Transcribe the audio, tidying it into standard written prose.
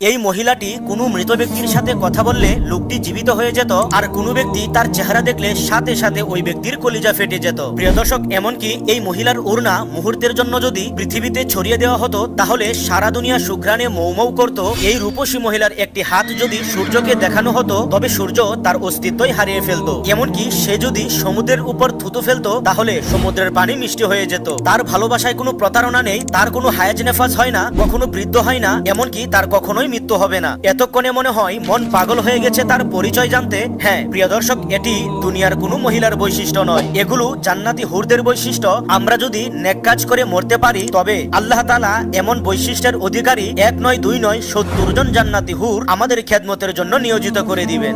এই মহিলাটি কোনো মৃত ব্যক্তির সাথে কথা বললে লোকটি জীবিত হয়ে যেত, আর কোনো ব্যক্তি তার চেহারা দেখলে সাথে সাথে ওই ব্যক্তির কলিজা ফেটে যেত। প্রিয় দর্শক, এমনকি এই মহিলার ওড়না মুহূর্তের জন্য যদি পৃথিবীতে ছড়িয়ে দেওয়া হতো তাহলে সারা দুনিয়া সুঘ্রাণে মৌমৌ করত। এই রূপসী মহিলার একটি হাত যদি সূর্যকে দেখানো হতো তবে সূর্য তার অস্তিত্বই হারিয়ে ফেলতো। এমনকি সে যদি সমুদ্রের উপর থুতু ফেলতো তাহলে সমুদ্রের পানি মিষ্টি হয়ে যেত। তার ভালোবাসায় কোনো প্রতারণা নেই, তার কোনো হায়াজ নেফাজ হয় না, কখনো বৃদ্ধ হয় না, এমনকি তার কখনোই মৃত্যু হবে না। এতক্ষণে মনে হয় মন পাগল হয়ে গেছে তার পরিচয় জানতে। হ্যাঁ প্রিয় দর্শক, এটি দুনিয়ার কোনো মহিলার বৈশিষ্ট্য নয়, এগুলো জান্নাতি হুরদের বৈশিষ্ট্য। আমরা যদি নেক কাজ করে মরতে পারি তবে আল্লাহ তাআলা এমন বৈশিষ্ট্যের অধিকারী 1 নয় 2 নয় 70 জন জান্নাতি হুর আমাদের খেদমতের জন্য নিয়োজিত করে দিবেন।